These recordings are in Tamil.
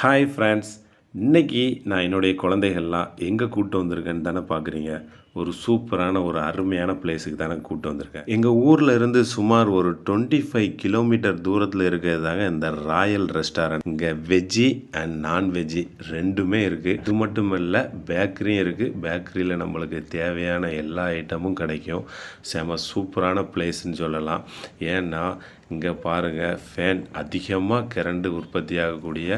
ஹாய் ஃப்ரெண்ட்ஸ், இன்றைக்கி நான் என்னுடைய குழந்தைகள்லாம் எங்கே கூப்பிட்டு வந்திருக்கேன்னு தானே பார்க்குறீங்க. ஒரு சூப்பரான ஒரு அருமையான பிளேஸுக்கு தானே கூப்பிட்டு வந்திருக்கேன். எங்கள் ஊரில் இருந்து சுமார் ஒரு 25 கிலோமீட்டர் தூரத்தில் இருக்கிறது தாங்க இந்த ராயல் ரெஸ்டாரண்ட். இங்கே வெஜ்ஜி அண்ட் நான்வெஜ்ஜி ரெண்டுமே இருக்குது. இது மட்டும் இல்லை, பேக்கரியும் இருக்குது. பேக்கரியில் நம்மளுக்கு தேவையான எல்லா ஐட்டமும் கிடைக்கும். செம சூப்பரான பிளேஸ்ன்னு சொல்லலாம். ஏன்னா இங்கே பாருங்கள், ஃபேன் அதிகமாக கரண்ட் உற்பத்தி ஆகக்கூடிய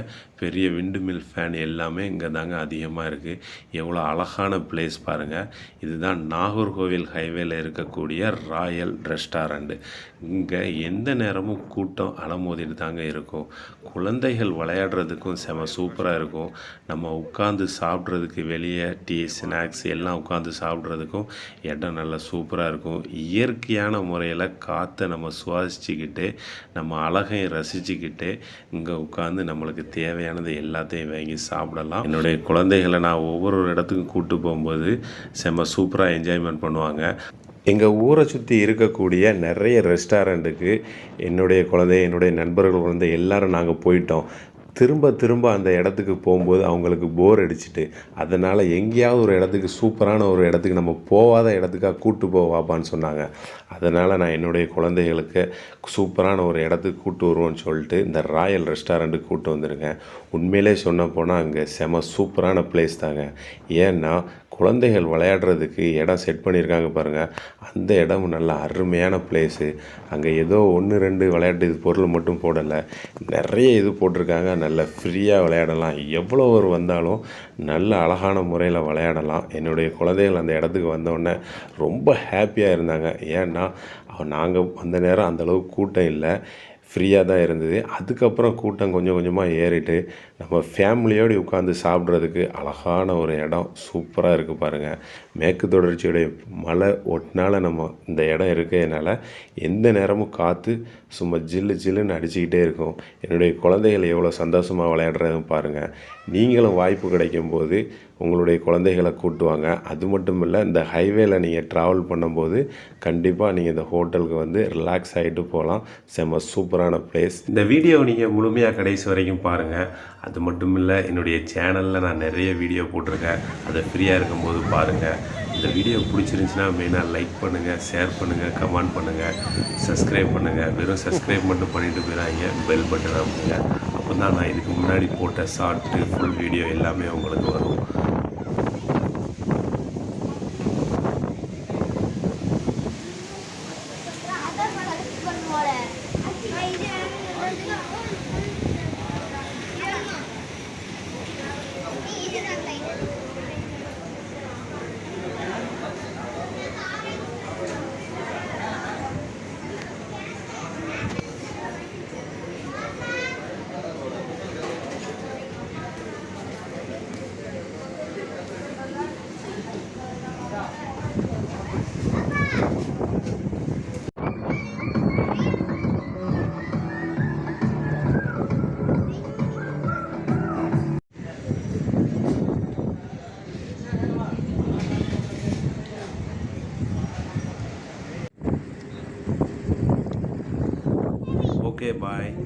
பெரிய விண்டு மில் ஃபேன் எல்லாமே இங்கே தாங்க அதிகமாக இருக்குது. எவ்வளோ அழகான பிளேஸ் பாருங்கள். இதுதான் நாகர்கோவில் ஹைவேல இருக்கக்கூடிய ராயல் ரெஸ்டாரண்ட்டு. இங்கே எந்த நேரமும் கூட்டம் அலமோதிட்டு தாங்க இருக்கும். குழந்தைகள் விளையாடுறதுக்கும் செம சூப்பராக இருக்கும். நம்ம உட்காந்து சாப்பிட்றதுக்கு வெளியே டீ ஸ்நாக்ஸ் எல்லாம் உட்காந்து சாப்பிட்றதுக்கும் இடம் நல்லா சூப்பராக இருக்கும். இயற்கையான முறையில் காற்றை நம்ம சுவாசிச்சுக்கிட்டு நம்ம அழகையும் ரசிச்சுக்கிட்டு இங்கே உட்காந்து நம்மளுக்கு தேவையானது எல்லாத்தையும் வாங்கி சாப்பிடலாம். என்னுடைய குழந்தைகளை நான் ஒவ்வொரு இடத்துக்கும் கூப்பிட்டு போகும்போது செம்ம சூப்பராக என்ஜாய்மெண்ட் பண்ணுவாங்க. எங்கள் ஊரை சுற்றி இருக்கக்கூடிய நிறைய ரெஸ்டாரண்ட்டுக்கு என்னுடைய நண்பர்கள் குழந்தை எல்லோரும் நாங்கள் போயிட்டோம். திரும்ப அந்த இடத்துக்கு போகும்போது அவங்களுக்கு போர் அடிச்சுட்டு, அதனால் எங்கேயாவது ஒரு இடத்துக்கு, சூப்பரான ஒரு இடத்துக்கு, நம்ம போகாத இடத்துக்காக கூப்பிட்டு போவாப்பான்னு சொன்னாங்க. அதனால் நான் என்னுடைய குழந்தைகளுக்கு சூப்பரான ஒரு இடத்துக்கு கூப்பிட்டு வருவோன்னு சொல்லிட்டு இந்த ராயல் ரெஸ்டாரண்ட்டுக்கு கூப்பிட்டு வந்திருக்கேன். உண்மையிலே சொன்ன போனால் அங்கே செம சூப்பரான பிளேஸ் தாங்க. ஏன்னா குழந்தைகள் விளையாடுறதுக்கு இடம் செட் பண்ணியிருக்காங்க பாருங்கள். அந்த இடம் நல்ல அருமையான பிளேஸு. அங்கே ஏதோ 1-2 விளையாட்டு இது பொருள் மட்டும் போடலை, நிறைய இது போட்டிருக்காங்க. நல்ல ஃப்ரீயாக விளையாடலாம். எவ்வளோ ஒரு வந்தாலும் நல்ல அழகான முறையில் விளையாடலாம். என்னுடைய குழந்தைகள் அந்த இடத்துக்கு வந்தோடனே ரொம்ப ஹாப்பியாக இருந்தாங்க. ஏன்னா நாங்கள் வந்த நேரம் அந்தளவுக்கு கூட்டம் இல்லை, ஃப்ரீயாக தான் இருந்தது. அதுக்கப்புறம் கூட்டம் கொஞ்சம் கொஞ்சமாக ஏறிட்டு நம்ம ஃபேமிலியோடு உட்காந்து சாப்பிட்றதுக்கு அழகான ஒரு இடம் சூப்பராக இருக்குது பாருங்கள். மேற்கு தொடர்ச்சியுடைய மலை ஒட்டினால நம்ம இந்த இடம் இருக்கிறதுனால எந்த நேரமும் காற்று சும்மா ஜில்லுன்னு அடிச்சுக்கிட்டே இருக்கும். என்னுடைய குழந்தைகள் எவ்வளோ சந்தோஷமாக விளையாடுறதுன்னு பாருங்கள். நீங்களும் வாய்ப்பு கிடைக்கும்போது உங்களுடைய குழந்தைகளை கூட்டுவாங்க. அது மட்டும் இல்லை, இந்த ஹைவேல நீங்கள் ட்ராவல் பண்ணும்போது கண்டிப்பாக நீங்கள் இந்த ஹோட்டலுக்கு வந்து ரிலாக்ஸ் ஆகிட்டு போகலாம். செம்ம சூப்பரான பிளேஸ். இந்த வீடியோவை நீங்கள் முழுமையாக கடைசி வரைக்கும் பாருங்கள். அது மட்டும் இல்லை, என்னுடைய சேனலில் நான் நிறைய வீடியோ போட்டிருக்கேன், அதை ஃப்ரீயாக இருக்கும்போது பாருங்கள். இந்த வீடியோ பிடிச்சிருந்துச்சின்னா மெயினாக லைக் பண்ணுங்கள், ஷேர் பண்ணுங்கள், கமெண்ட் பண்ணுங்கள், சப்ஸ்கிரைப் பண்ணுங்கள். வெறும் சப்ஸ்கிரைப் மட்டும் பண்ணிவிட்டு போயிடாங்க, பெல் பட்டன் அமுங்க. அப்போ தான் நான் இதுக்கு முன்னாடி போட்ட ஷார்ட்டு ஃபுல் வீடியோ எல்லாமே உங்களுக்கு வரும். Okay, bye.